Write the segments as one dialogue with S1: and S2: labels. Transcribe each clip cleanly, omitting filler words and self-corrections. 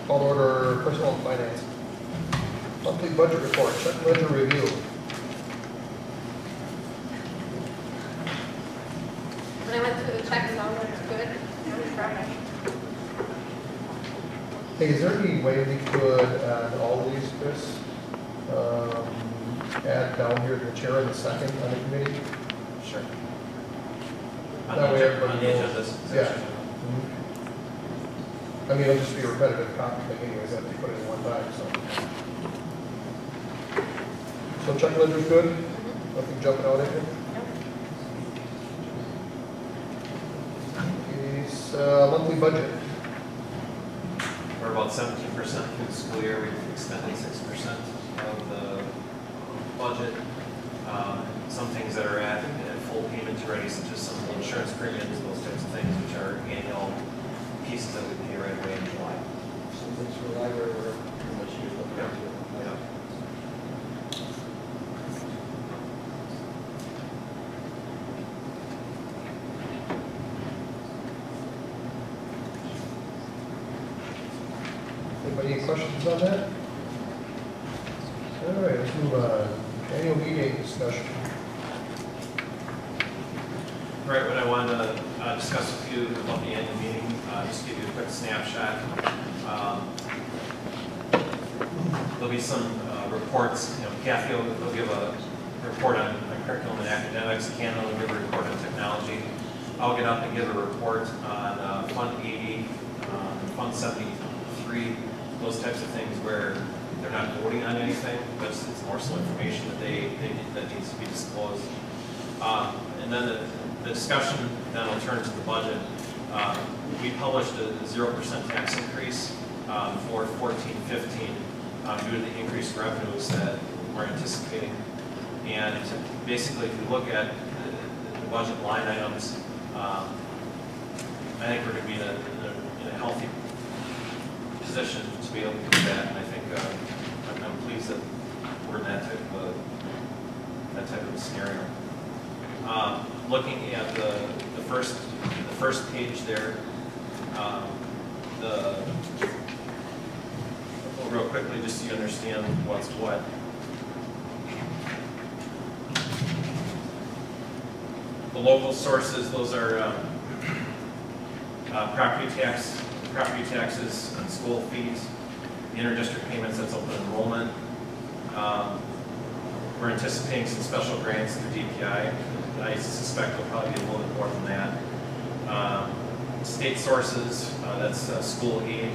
S1: Call to order Personnel and Finance. Monthly budget report, check ledger review.
S2: When I went through the checks, all looked good. It was perfect.
S1: Hey, is there any way we could add all these, Chris? Add down here the chair and the second on the committee?
S3: Sure.
S1: That way everybody knows.
S3: This
S1: Yeah. I mean, it'll just be a repetitive copy thing anyways, that they put it in one time, so. So check ledger's good? Nothing jumping out at you? Monthly budget.
S3: We're about 17% through the school year. We've extended 6% of the budget. Some things that are at full payment already, such as some of the insurance premiums, those types of things, which are annual pieces that we pay right away in July.
S4: Some things for the library were pretty much used up.
S3: Yeah.
S1: Anybody any questions on that? All right, let's move on. Annual meeting discussion.
S3: Right, what I wanted to discuss with you about the annual meeting, just give you a quick snapshot. There'll be some reports. You know, Kathy will give a report on curriculum and academics. Ken will give a report on technology. I'll get up and give a report on Fund 80, Fund 73, those types of things where they're not voting on anything, but it's more so information that that needs to be disclosed. And then the discussion then will turn to the budget. We published a 0% tax increase for 14-15 due to the increased revenues that we're anticipating. And basically, if you look at the budget line items, I think we're going to be in a healthy position to be able to do that. And I think I'm pleased that we're in that type of a scenario. Looking at the first page there, real quickly, just so you understand what's what. The local sources, those are property taxes, and school fees. The interdistrict payments, that's open enrollment. We're anticipating some special grants through DPI. I suspect it'll probably be a little bit more than that. State sources, that's school aid.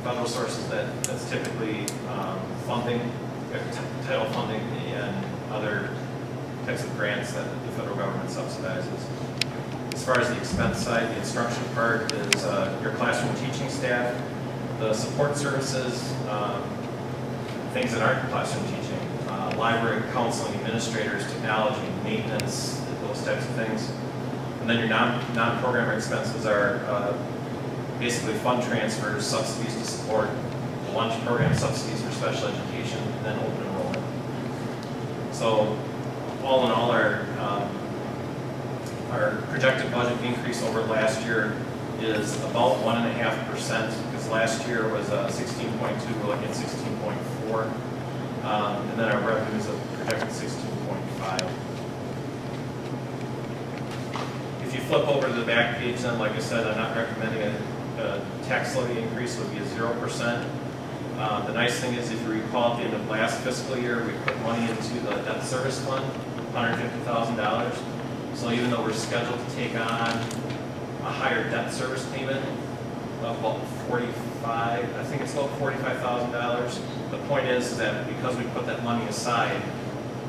S3: Federal sources, that's typically funding, title funding, and other types of grants that the federal government subsidizes. As far as the expense side, the instruction part is your classroom teaching staff, the support services, things that aren't classroom teaching, library, counseling, administrators, technology, maintenance, those types of things. And then your non-programmer expenses are basically fund transfers, subsidies to support the lunch program, subsidies for special education, and then open enrollment. So all in all, our projected budget increase over last year is about 1.5%, because last year was 16.2, we're looking at 16.4, and then our revenues are projected 16.5. If you flip over to the back page, then, like I said, I'm not recommending a tax levy increase. It would be a 0%. The nice thing is, if you recall, at the end of last fiscal year, we put money into the debt service fund, $150,000. So even though we're scheduled to take on a higher debt service payment of about I think it's about $45,000. The point is that because we put that money aside,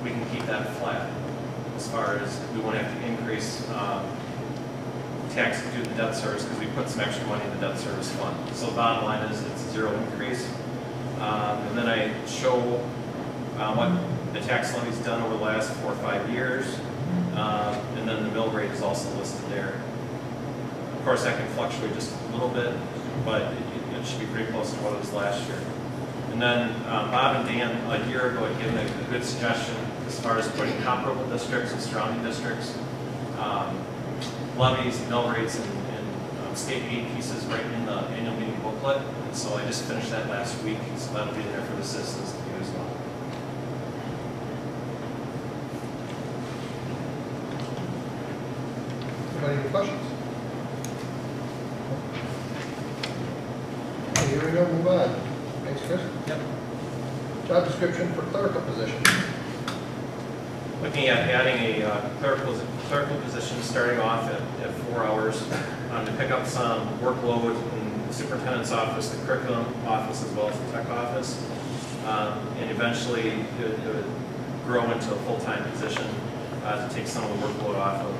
S3: we can keep that flat. As far as we won't have to increase tax due to the debt service, because we put some extra money in the debt service fund. So the bottom line is it's a 0 increase. And then I show what the tax levy's done over the last 4 or 5 years. And then the mill rate is also listed there. Of course, that can fluctuate just a little bit, but it should be pretty close to what it was last year. And then Bob and Dan, a year ago, had given a good suggestion as far as putting comparable districts and surrounding districts, levies, mill rates, and state aid pieces right in the annual meeting booklet. And so I just finished that last week, so that'll be there for the citizens to view as well.
S1: Anybody have questions? Okay, here we go, move on. Thanks, Chris.
S3: Yep.
S1: Job description for clerical position.
S3: Looking at adding a clerical position starting off at 4 hours to pick up some workload in the superintendent's office, the curriculum office, as well as the tech office. And eventually it would grow into a full-time position to take some of the workload off of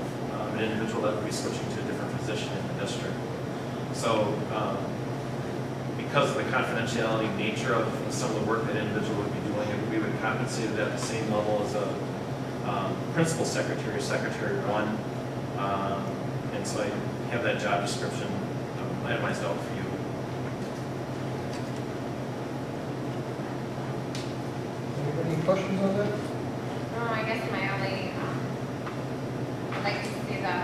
S3: an individual that would be switching to a different position in the district. So because of the confidentiality nature of some of the work that individual would be doing, we would compensate it at the same level as a principal secretary, secretary one. And so I have that job description itemized out for you.
S1: Any questions on that?
S2: No, I guess my only, I'd like to see the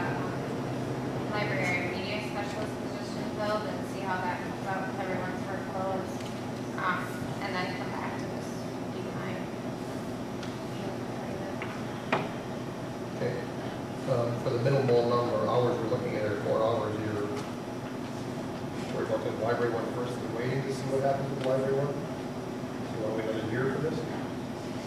S2: library media specialist position filled and see how that comes out with everyone's workloads. And then come back to this decline.
S1: Okay. For the minimal number of hours we're looking at, 4 hours, you're worried about the library one first and waiting to see what happens with the library one? So you want to wait another year for this?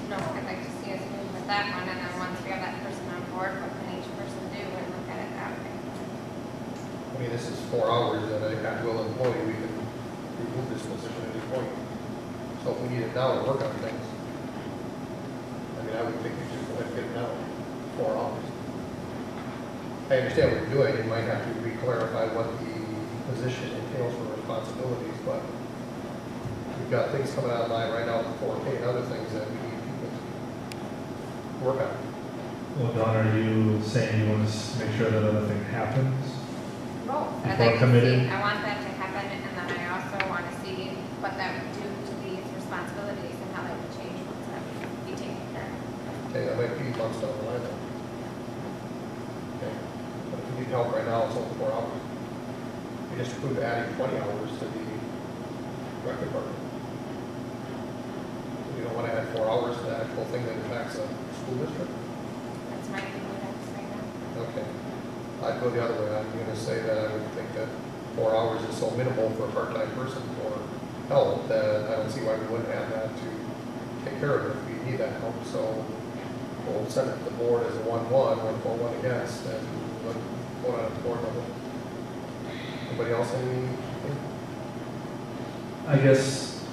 S2: No, I'd like to see us move with that one, and then once we have that person on board, what can each person do and look at it that way.
S1: I mean, this is 4 hours that a at-will employee, we can remove this position at any point. So if we need it now to work on things, I mean, I would think we just go ahead and get it now, 4 hours. I understand what you're doing, you might have to re-clarify what the position entails for responsibilities, but we've got things coming online right now with 4K and other things that we need people to work on.
S5: Well, Don, are you saying you want to make sure that other thing happens?
S2: Both. I'd
S5: Before
S2: like to
S5: committing?
S2: see, I want that to happen, and then I also want to see what that would do to these responsibilities and how that would change once that would be taken care of.
S1: Okay, that might be months down the line then. Okay, but if we need help right now, it's only 4 hours. We just approved adding 20 hours to the rec department. We don't want to add 4 hours to the actual thing that impacts a school district.
S2: That's my opinion, that's right now.
S1: Okay. I'd go the other way. I'm going to say that I would think that 4 hours is so minimal for a part-time person for help that I don't see why we wouldn't add that to take care of it if we need that help. So we'll send it to the board as a 1-1, 1-4-1 against, and we'll vote on it at the board level. Anybody else anything?
S5: I guess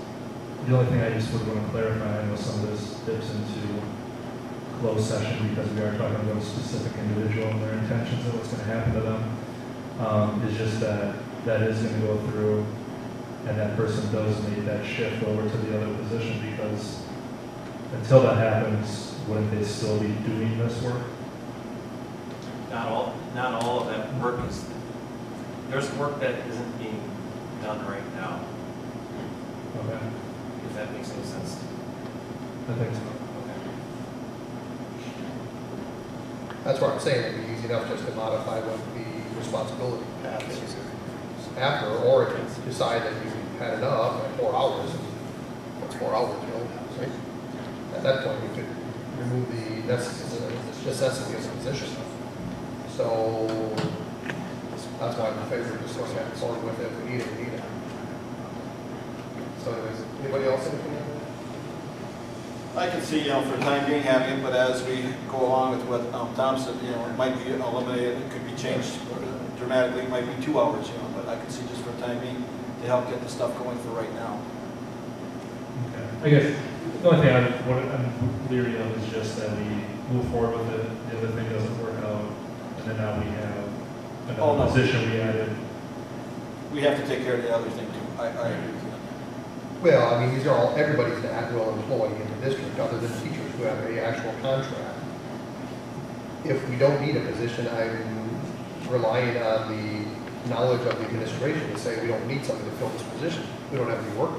S5: the only thing I just would want to clarify, I know some of this dips into closed session because we are talking about a specific individual and their intentions and what's going to happen to them, is just that that is going to go through and that person does make that shift over to the other position, because until that happens, wouldn't they still be doing this work?
S3: Not all of that work is, there's work that isn't being done right now,
S5: Okay,
S3: if that makes any sense.
S5: I think so.
S1: That's what I'm saying. It'd be easy enough just to modify what the responsibility path is after, or if you decide that you've had enough at 4 hours, what's 4 hours, you know, right? At that point, you could remove the necessity of the position. So that's why I'm in favor of just going ahead and forward with it. If we need it, we need it. So anyways, anybody else anything?
S4: I can see, for the time being having it, but as we go along with what Tom said, it might be eliminated, it could be changed dramatically, it might be 2 hours, but I can see just for the time being to help get the stuff going for right now.
S5: Okay. I guess the only thing I'm leery of is just that we move forward with it, the other thing doesn't work out, and then now we have another position we added.
S4: We have to take care of the other thing too. I agree with you.
S1: Well, I mean, these are all, everybody's an at-will employee in the district, other than teachers who have an actual contract. If we don't need a position, I'm relying on the knowledge of the administration to say we don't need somebody to fill this position. We don't have any work.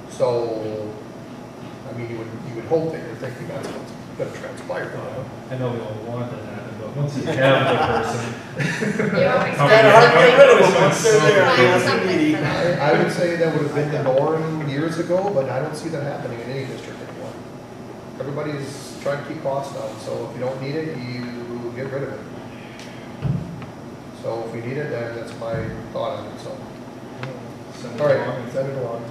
S1: So, I mean, you would hope that you're thinking that's what's going to transpire.
S5: I know we all want that to happen, but once you have the person.
S2: You always
S5: How
S2: find
S5: many-
S4: hard to get rid of them
S2: something-
S4: once they're there.
S2: find
S4: Yeah,
S2: something
S4: meeting.
S2: for them.
S1: I would say that would have been the norm years ago, but I don't see that happening in any district anymore. Everybody's trying to keep costs down, so if you don't need it, you get rid of it. So if we need it, then that's my thought on it, so.
S5: Send it
S1: All right.
S5: along and send it along.